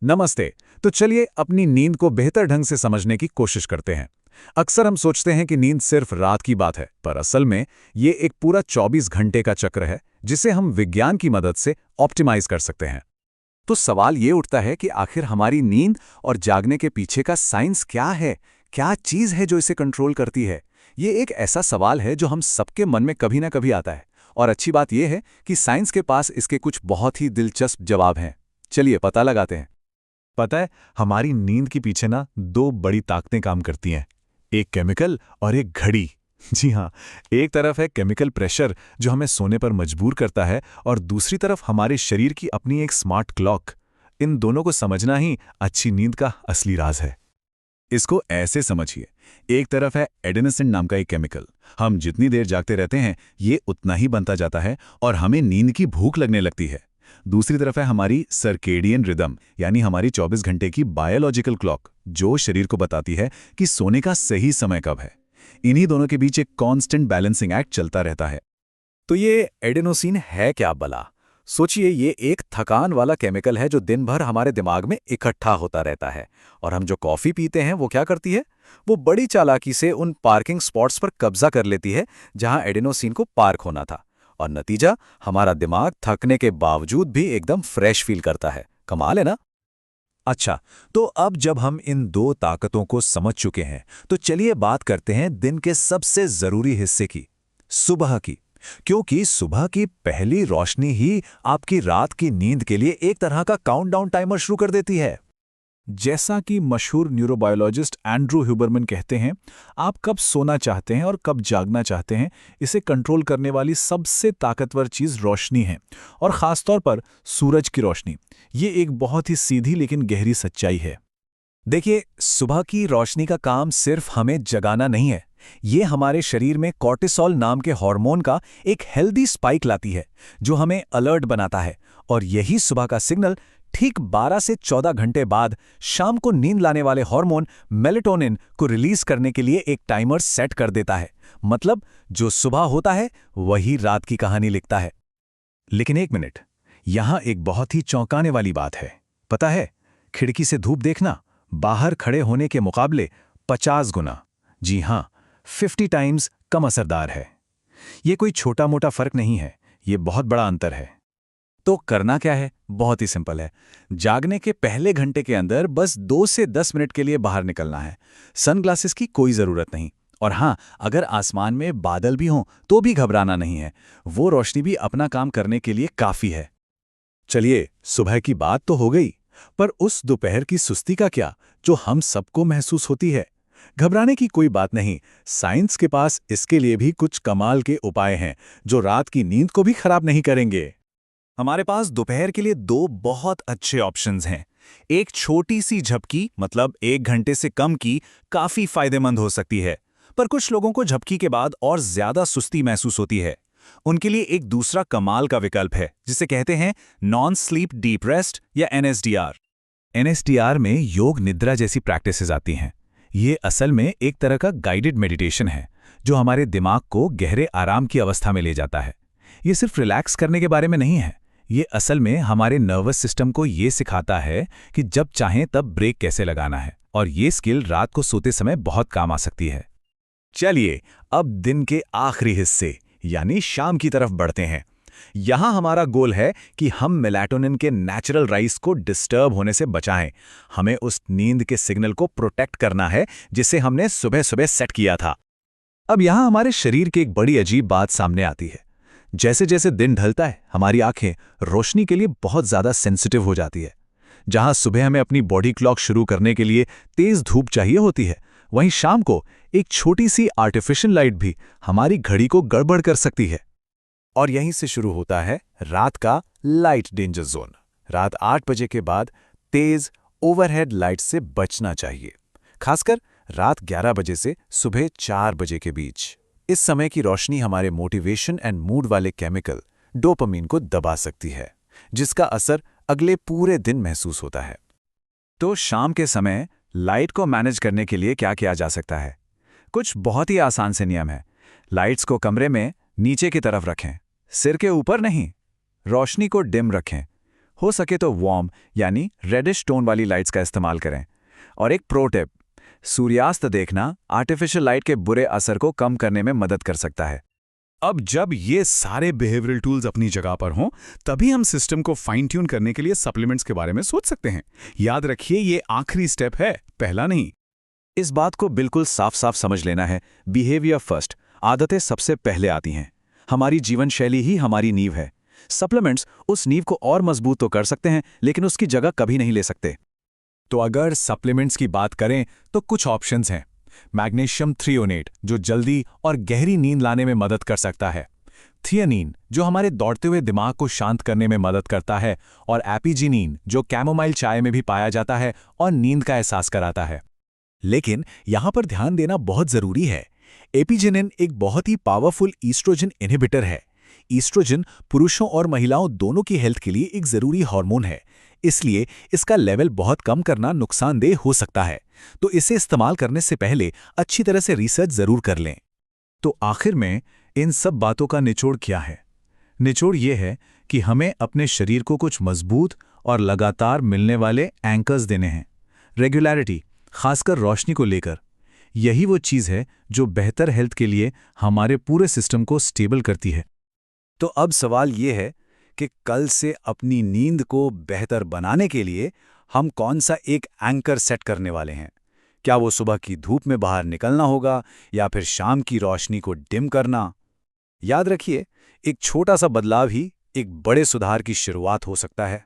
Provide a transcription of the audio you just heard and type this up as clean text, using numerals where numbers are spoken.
नमस्ते। तो चलिए अपनी नींद को बेहतर ढंग से समझने की कोशिश करते हैं। अक्सर हम सोचते हैं कि नींद सिर्फ रात की बात है, पर असल में ये एक पूरा 24 घंटे का चक्र है जिसे हम विज्ञान की मदद से ऑप्टिमाइज कर सकते हैं। तो सवाल ये उठता है कि आखिर हमारी नींद और जागने के पीछे का साइंस क्या है? क्या चीज़ है जो इसे कंट्रोल करती है? ये एक ऐसा सवाल है जो हम सबके मन में कभी ना कभी आता है। और अच्छी बात यह है कि साइंस के पास इसके कुछ बहुत ही दिलचस्प जवाब हैं। चलिए पता लगाते हैं। पता है, हमारी नींद के पीछे ना दो बड़ी ताकतें काम करती हैं, एक केमिकल और एक घड़ी। जी हाँ, एक तरफ है केमिकल प्रेशर जो हमें सोने पर मजबूर करता है, और दूसरी तरफ हमारे शरीर की अपनी एक स्मार्ट क्लॉक। इन दोनों को समझना ही अच्छी नींद का असली राज है। इसको ऐसे समझिए, एक तरफ है एडेनोसिन नाम का एक केमिकल। हम जितनी देर जागते रहते हैं ये उतना ही बनता जाता है और हमें नींद की भूख लगने लगती है। दूसरी तरफ है हमारी सर्केडियन रिदम, यानी हमारी 24 घंटे की बायोलॉजिकल क्लॉक, जो शरीर को बताती है कि सोने का सही समय कब है। इन्हीं दोनों के बीच एक कांस्टेंट बैलेंसिंग एक्ट चलता रहता है। तो ये एडेनोसिन है क्या भला? सोचिए, ये एक थकान वाला केमिकल है जो दिन भर हमारे दिमाग में इकट्ठा होता रहता है। और हम जो कॉफ़ी पीते हैं वो क्या करती है? वो बड़ी चालाकी से उन पार्किंग स्पॉट्स पर कब्जा कर लेती है जहां एडेनोसिन को पार्क होना था। और नतीजा, हमारा दिमाग थकने के बावजूद भी एकदम फ्रेश फील करता है। कमाल है ना? अच्छा, तो अब जब हम इन दो ताकतों को समझ चुके हैं, तो चलिए बात करते हैं दिन के सबसे जरूरी हिस्से की, सुबह की। क्योंकि सुबह की पहली रोशनी ही आपकी रात की नींद के लिए एक तरह का काउंटडाउन टाइमर शुरू कर देती है। जैसा कि मशहूर न्यूरोबायोलॉजिस्ट एंड्रू ह्यूबरमैन कहते हैं, आप कब सोना चाहते हैं और कब जागना चाहते हैं, इसे कंट्रोल करने वाली सबसे ताकतवर चीज़ रोशनी है, और ख़ासतौर पर सूरज की रोशनी। ये एक बहुत ही सीधी लेकिन गहरी सच्चाई है। देखिए, सुबह की रोशनी का काम सिर्फ हमें जगाना नहीं है। ये हमारे शरीर में कॉर्टिसोल नाम के हार्मोन का एक हेल्दी स्पाइक लाती है, जो हमें अलर्ट बनाता है। और यही सुबह का सिग्नल ठीक 12 से 14 घंटे बाद शाम को नींद लाने वाले हार्मोन मेलेटोनिन को रिलीज करने के लिए एक टाइमर सेट कर देता है। मतलब जो सुबह होता है वही रात की कहानी लिखता है। लेकिन एक मिनट, यहां एक बहुत ही चौंकाने वाली बात है। पता है, खिड़की से धूप देखना बाहर खड़े होने के मुकाबले 50 गुना, जी हां, 50 टाइम्स कम असरदार है। ये कोई छोटा मोटा फर्क नहीं है, ये बहुत बड़ा अंतर है। तो करना क्या है? बहुत ही सिंपल है। जागने के पहले घंटे के अंदर बस 2 से 10 मिनट के लिए बाहर निकलना है। सनग्लासेस की कोई ज़रूरत नहीं। और हाँ, अगर आसमान में बादल भी हों तो भी घबराना नहीं है। वो रोशनी भी अपना काम करने के लिए काफ़ी है। चलिए, सुबह की बात तो हो गई, पर उस दोपहर की सुस्ती का क्या, जो हम सबको महसूस होती है? घबराने की कोई बात नहीं, साइंस के पास इसके लिए भी कुछ कमाल के उपाय हैं, जो रात की नींद को भी खराब नहीं करेंगे। हमारे पास दोपहर के लिए दो बहुत अच्छे ऑप्शंस हैं। एक छोटी सी झपकी, मतलब 1 घंटे से कम की, काफी फायदेमंद हो सकती है। पर कुछ लोगों को झपकी के बाद और ज्यादा सुस्ती महसूस होती है। उनके लिए एक दूसरा कमाल का विकल्प है, जिसे कहते हैं नॉन स्लीप डीप रेस्ट या एनएसडीआर। एनएसडीआर में योग निद्रा जैसी प्रैक्टिसेस आती हैं। ये असल में एक तरह का गाइडेड मेडिटेशन है, जो हमारे दिमाग को गहरे आराम की अवस्था में ले जाता है। ये सिर्फ रिलैक्स करने के बारे में नहीं है, ये असल में हमारे नर्वस सिस्टम को ये सिखाता है कि जब चाहें तब ब्रेक कैसे लगाना है, और ये स्किल रात को सोते समय बहुत काम आ सकती है। चलिए, अब दिन के आखिरी हिस्से यानी शाम की तरफ बढ़ते हैं। यहां हमारा गोल है कि हम मेलाटोनिन के नेचुरल राइज को डिस्टर्ब होने से बचाएं। हमें उस नींद के सिग्नल को प्रोटेक्ट करना है जिसे हमने सुबह सुबह सेट किया था। अब यहां हमारे शरीर की एक बड़ी अजीब बात सामने आती है। जैसे जैसे दिन ढलता है, हमारी आंखें रोशनी के लिए बहुत ज्यादा सेंसिटिव हो जाती है। जहां सुबह हमें अपनी बॉडी क्लॉक शुरू करने के लिए तेज धूप चाहिए होती है, वहीं शाम को एक छोटी सी आर्टिफिशियल लाइट भी हमारी घड़ी को गड़बड़ कर सकती है। और यहीं से शुरू होता है रात का लाइट डेंजर जोन। रात 8 बजे के बाद तेज ओवरहेड लाइट से बचना चाहिए, खासकर रात 11 बजे से सुबह 4 बजे के बीच। इस समय की रोशनी हमारे मोटिवेशन एंड मूड वाले केमिकल डोपामिन को दबा सकती है, जिसका असर अगले पूरे दिन महसूस होता है। तो शाम के समय लाइट को मैनेज करने के लिए क्या किया जा सकता है? कुछ बहुत ही आसान से नियम है। लाइट्स को कमरे में नीचे की तरफ रखें, सिर के ऊपर नहीं। रोशनी को डिम रखें। हो सके तो वार्म यानी रेडिश टोन वाली लाइट्स का इस्तेमाल करें। और एक प्रो टिप, सूर्यास्त देखना आर्टिफिशियल लाइट के बुरे असर को कम करने में मदद कर सकता है। अब जब ये सारे बिहेवियरल टूल्स अपनी जगह पर हों, तभी हम सिस्टम को फाइन ट्यून करने के लिए सप्लीमेंट्स के बारे में सोच सकते हैं। याद रखिए, ये आखिरी स्टेप है, पहला नहीं। इस बात को बिल्कुल साफ साफ समझ लेना है, बिहेवियर फर्स्ट, आदतें सबसे पहले आती हैं। हमारी जीवन शैली ही हमारी नींव है। सप्लीमेंट्स उस नींव को और मजबूत तो कर सकते हैं, लेकिन उसकी जगह कभी नहीं ले सकते। तो अगर सप्लीमेंट्स की बात करें तो कुछ ऑप्शंस हैं। मैग्नीशियम थ्रियोनेट, जो जल्दी और गहरी नींद लाने में मदद कर सकता है। थियानीन, जो हमारे दौड़ते हुए दिमाग को शांत करने में मदद करता है। और एपिजिनीन, जो कैमोमाइल चाय में भी पाया जाता है और नींद का एहसास कराता है। लेकिन यहां पर ध्यान देना बहुत जरूरी है। एपिजिनिन एक बहुत ही पावरफुल ईस्ट्रोजन इनहिबिटर है। ईस्ट्रोजन पुरुषों और महिलाओं दोनों की हेल्थ के लिए एक जरूरी हार्मोन है, इसलिए इसका लेवल बहुत कम करना नुकसानदेह हो सकता है। तो इसे इस्तेमाल करने से पहले अच्छी तरह से रिसर्च जरूर कर लें। तो आखिर में इन सब बातों का निचोड़ क्या है? निचोड़ ये है कि हमें अपने शरीर को कुछ मजबूत और लगातार मिलने वाले एंकर्स देने हैं। रेगुलरिटी, खासकर रोशनी को लेकर, यही वो चीज़ है जो बेहतर हेल्थ के लिए हमारे पूरे सिस्टम को स्टेबल करती है। तो अब सवाल ये है कि कल से अपनी नींद को बेहतर बनाने के लिए हम कौन सा एक एंकर सेट करने वाले हैं? क्या वो सुबह की धूप में बाहर निकलना होगा या फिर शाम की रोशनी को डिम करना? याद रखिए, एक छोटा सा बदलाव ही एक बड़े सुधार की शुरुआत हो सकता है।